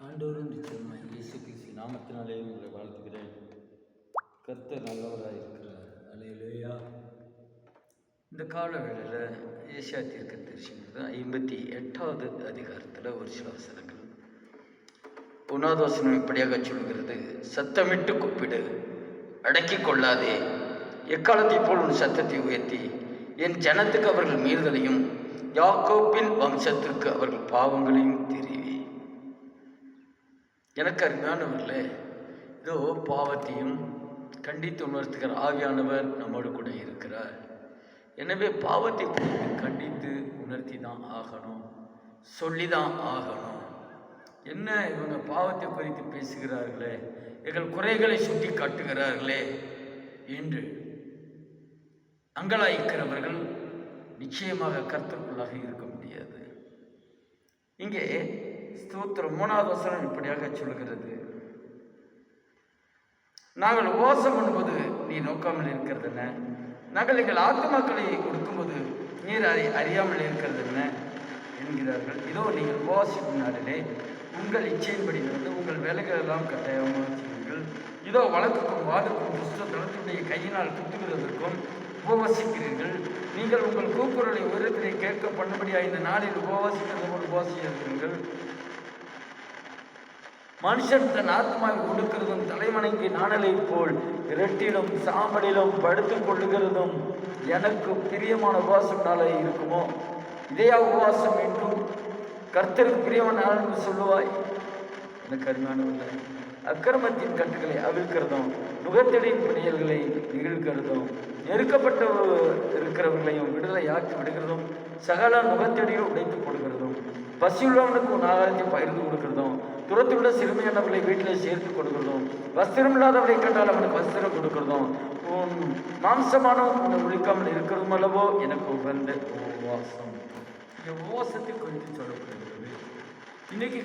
ஆண்டவரும் நிச்சயமாய் இயேசு கிறிஸ்து நாமத்தினாலே உங்களை வாழ்த்துகிறேன். கர்த்தர் நல்லவராக இருக்கிறார். அல்லேலூயா. இந்த கால வேளையில் ஏசியா தீர்க்கதரிசனம் 58வது அதிகாரத்தில் ஒரு சில வசனங்கள். 1வது வசனம் இப்படியாக சொல்கிறது, சத்தமிட்டு கூப்பிடு, அடக்கிக் கொள்ளாதே. எக்காலத்தை போல் உன் சத்தத்தை உயர்த்தி என் ஜனத்துக்கு அவர்கள் மீறுதலையும் யாக்கோப்பின் வம்சத்திற்கு அவர்கள் பாவங்களையும் தெரிவி. எனக்கு அருமையானவர்களே, இதோ பாவத்தையும் கண்டித்து உணர்த்துகிற ஆவியானவர் நம்மோடு கூட இருக்கிறார். எனவே பாவத்தை குறித்து கண்டித்து உணர்த்தி தான் ஆகணும், சொல்லி தான் ஆகணும். என்ன இவங்க பாவத்தை குறித்து பேசுகிறார்களே, எங்கள் குறைகளை சுட்டி காட்டுகிறார்களே என்று அங்கலாய்க்கிறவர்கள் நிச்சயமாக கர்த்தருக்குள்ளாக இருக்க முடியாது. இங்கே ஸ்தோத்திரம் 3வது வசனம் இப்படியாக சொல்கிறது, நாங்கள் உபவாசம் பண்ணும்போது நீ நோக்காமல் இருக்கிறது என்ன? நாங்கள் எங்கள் ஆத்துமாக்களை கொடுக்கும்போது நீர் அறியாமல் இருக்கிறது என்ன என்கிறார்கள். இதோ நீங்கள் உபவாசிக்கும் நாளிலே உங்கள் இச்சையின்படி நடந்து உங்கள் வேலைகள் எல்லாம் கட்டாயமாக செய்வீர்கள். இதோ வழக்குக்கும் வாதுக்கும் கிறிஸ்துவ தளத்துடைய கையினால் குத்துகிறதற்கும் உபவாசிக்கிறீர்கள். நீங்கள் உங்கள் கூக்குரலை உயரத்திலே கேட்க பண்ணும்படியாக இந்த நாளில் உபவாசிக்கிறீர்கள். மனுஷன் தன் ஆத்மாவை ஒடுக்கிறதும் தலைவணங்கி நாணலை போல் இரட்டிலும் சாம்பலிலும் படுத்துக் கொள்ளுகிறதும் எனக்கு பிரியமான உபவாசம் நாளை இருக்குமோ? இதையா உபவாசம் என்றும் கர்த்தருக்கு பிரியமான நாள் என்று சொல்லுவாய்? எனக்கு அருமையானவில்லை. அக்கிரமத்தின் கட்டுகளை அவிழ்க்கிறதும் நுகத்தடியின் பிணியல்களை நிகழ்கிறதும் நெருக்கப்பட்ட இருக்கிறவர்களையும் விடுதலையாக்கி விடுகிறதும் சகல நுகத்தடியில் உடைத்துக் கொடுக்கிறதும் பசியுள்ளவனுக்கு உன் ஆகாரத்தை பகிர்ந்து கொடுக்கிறதும் துரத்துள்ள சிறுமையானவர்களை வீட்டில் சேர்த்து கொடுக்கிறதும் வஸ்திரம் இல்லாதவரை கண்டால் அவனுக்கு வஸ்திரம் கொடுக்கிறதும் உன் மாம்சமானவன் உன்னை ஒழிக்காமல் இருக்கிறதும் அல்லவோ எனக்கு உகந்த உபவாசம். உபவாசத்தை குறித்து சொல்லப்படுகிறது. இன்னைக்கு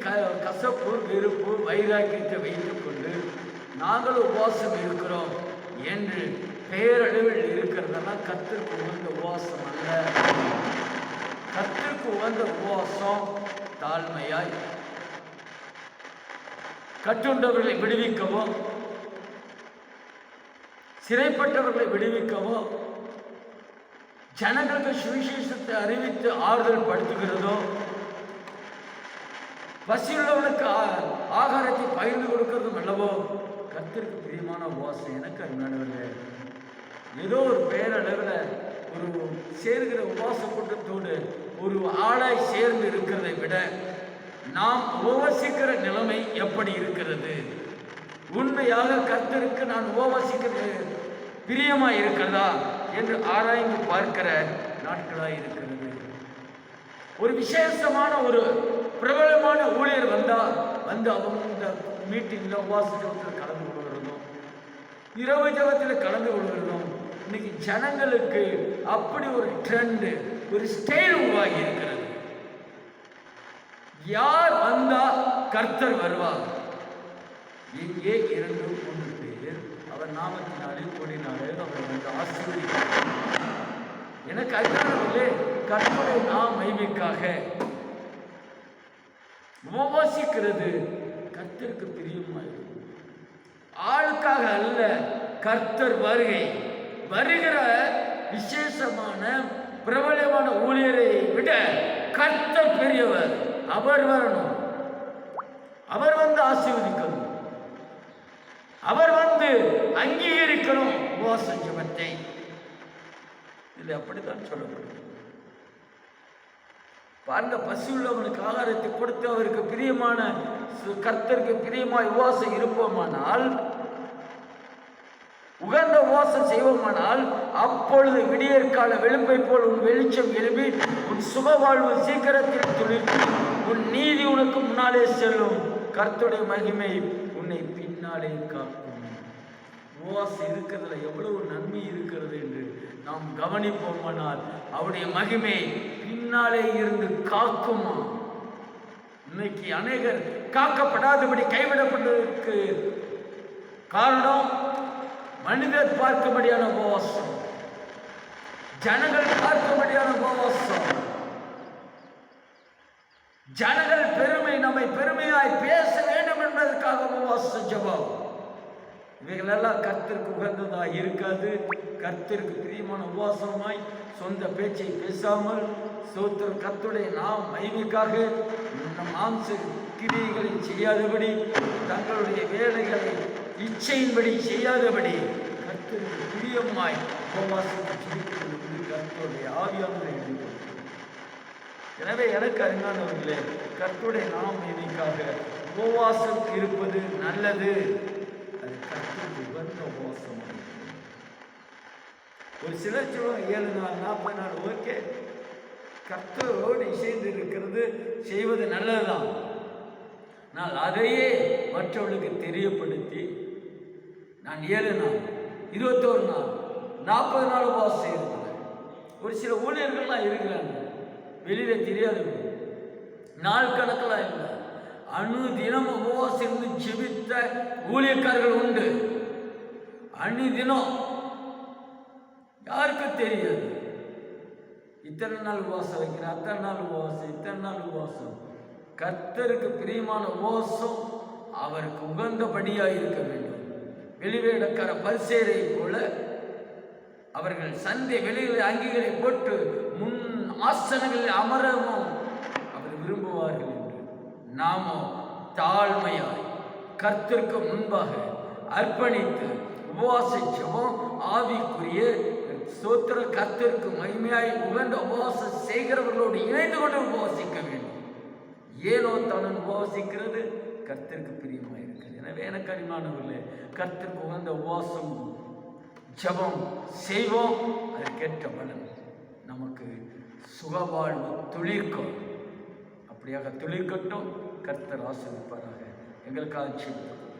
கசப்பு, வெறுப்பு, வைராக்கியத்தை வைத்துக் கொண்டு நாங்கள் உபவாசம் இருக்கிறோம் என்று பேரளவில் இருக்கிறதெல்லாம் கர்த்தருக்கு உகந்த உபவாசம் அல்ல. கர்த்தருக்கு உகந்த உபவாசம் தாழ்மையாய் கட்டுண்டவர்களை விடுவிக்கவோ சிறைப்பட்டவர்களை விடுவிக்கவோ ஜனங்களுக்கு சுவிசேஷத்தை அறிவித்து ஆறுதல் படுத்துகிறதோ பசியுள்ளவனுக்கு ஆகாரத்தை பகிர்ந்து கொடுக்கிறதும் அல்லவோ கர்த்தருக்கு பிரியமான உபவாசம். எனக்கு அருமையானவர்களே, ஏதோ ஒரு பேரளவில் ஒரு சேர்கிற உபவாச கூட்டத்தோடு ஒரு ஆளாய் சேர்ந்து இருக்கிறதை விட நாம் உபவாசிக்கிற நிலைமை எப்படி இருக்கிறது? உண்மையாக கர்த்தருக்கு நான் உபவாசிக்கிறது பிரியமாய் இருக்கிறதா என்று ஆராய்ந்து பார்க்கிற நாட்களாய் இருக்கிறது. ஒரு விசேஷமான ஒரு பிரபலமான ஊழியர் வந்து அவங்க மீட்டிங்ல உபவாச ஜபத்தில் கலந்து கொள்கிறதும் இரவு ஜபத்தில் கலந்து கொள்கிறதும் இன்னைக்கு ஜனங்களுக்கு அப்படி ஒரு ட்ரெண்டு, ஒரு ஸ்டைல் உருவாகி இருக்கிறது. யார் வந்தா கர்த்தர் வருவார்? எங்கே 2-3 பேர் அவர் நாமத்தினாலே கூடினாலே அவர் வந்து ஆசீர்வதிக்கிறார். எனக்கு அருமையானவர்களே, கர்த்தரை நாம் மகிமைக்காக உபவாசிக்கிறது கர்த்தருக்கு பிரியமாயிருக்கும். ஆளுக்காக அல்ல, கர்த்தர் வருகிற விசேஷமான பிரபலமான ஊழியரை விட கர்த்தர் பெரியவர். அவர் வரணும், அவர் வந்து ஆசீர்வதிக்கணும், அவர் வந்து அங்கீகரிக்கணும் உபவாச ஜெபத்தை. இது அப்படித்தான் சொல்லப்படுது. பாருங்க, பசி உள்ளவனுக்கு ஆகாரத்தை கொடுத்து அவருக்கு பிரியமான கர்த்தருக்கு பிரியமாய் உபவாசம் இருப்போமானால், உகந்த உபவாசம் செய்வோமானால், அப்பொழுது விடியற்கால வெளுப்பை போல் உன் வெளிச்சம் எழுப்பி உன் சுக வாழ்வு சீக்கிரத்தில் துளிர்த்து உன் நீதி உனக்கு முன்னாலே செல்லும். கர்த்தருடைய மகிமை உன்னை பின்னாலே காக்கும். உபவாசம் இருக்கிறதுல எவ்வளவு நன்மை இருக்கிறது என்று நாம் கவனிப்போமானால் அவருடைய மகிமை பின்னாலே இருந்து காக்குமா? இன்னைக்கு அநேகர் காக்கப்படாதபடி கைவிடப்பட்டதற்கு காரணம் மனிதர் பார்க்கும்படியான உபவாசம், ஜனங்கள் பார்க்கும்படியான உபவாசம், ஜனங்கள் பெருமை நம்ம நம்மை பெருமையாய் பேச வேண்டும் என்பதற்காக உபவாச ஜெபம். இவைகளெல்லாம் கர்த்தருக்கு உகந்ததாக இருக்காது. கர்த்தருக்கு பிரியமான உபவாசமாய் சொந்த பேச்சை பேசாமல் சோத்திரம் கர்த்தருடைய நாம் மகிமைக்காக மாம்ச கிரியைகளை செய்யாதபடி, தங்களுடைய வேலைகளை இச்சையின்படி செய்யாதபடி கர்த்தருக்கு பிரியமாய் உபவாசத்தை செய்கிறது கர்த்தருடைய ஆவியானவரை எழுதி. எனவே எனக்கு அருமையானவர்களே, கர்த்தருடைய நாம் மகிமைக்காக உபவாசம் இருப்பது நல்லது. அது கர்த்தருக்கு உகந்த உபவாசம். ஒரு சிலர் சொல்லுவாங்க 7 நாள் 40 நாள் ஓகே, கர்த்தரோடு இசைந்து இருக்கிறது செய்வது நல்லதுதான். நான் அதையே மற்றவர்களுக்கு தெரியப்படுத்தி நான் 7 நாள் 21 நாள் 40 நாள் உபவாசம் இருக்கிறேன். ஒரு சில ஊழியர்கள்லாம் இருக்கிறாங்க, வெளியில தெரியாது, நாள் கணக்கெல்லாம் இல்லை, அனுதினம் உபவாசம் இருந்து ஜெபித்த ஊழியக்காரர்கள் உண்டு. அனுதினம் யாருக்கும் தெரியாது. இத்தனை நாள் உபவாசம் வைக்கிறேன், அத்தனை நாள் உபவாசம், இத்தனை நாள் உபவாசம். கர்த்தருக்கு பிரியமான உபவாசம் அவருக்கு உகந்தபடியாக இருக்க வேண்டும். வெளிவேடக்கார பரிசேரை போல அவர்கள் சந்தை வெளியில் அங்கிகளை போட்டு முன் ஆசனங்களில் அமரவும் அவர் விரும்புவார்கள் என்று நாமோ தாழ்மையாய் கர்த்தருக்கு முன்பாக அர்ப்பணித்து உபவாச ஜெபம் ஆவிக்குரிய சோத்திர கர்த்தருக்கு மகிமையாய் உகந்த உபவாசம் செய்கிறவர்களோடு இணைந்து கொண்டு உபவாசிக்க வேண்டும். ஏனோ தனன் உபவாசிக்கிறது கர்த்தருக்கு பிரியமாக இருக்கிறது. எனவே எனக்கு அருமையானவர்களே, கர்த்தருக்கு உகந்த உபவாசம் ஜெபம் செய்வோம். அதற்கேற்ற பலன் நமக்கு சுகவாழ்வு துளிர்க்கும். அப்படியாக துளிர்க்கட்டும். கர்த்தர் ஆசீர்வதிப்பாராக. எங்களுக்காக ஜெபிப்போம்.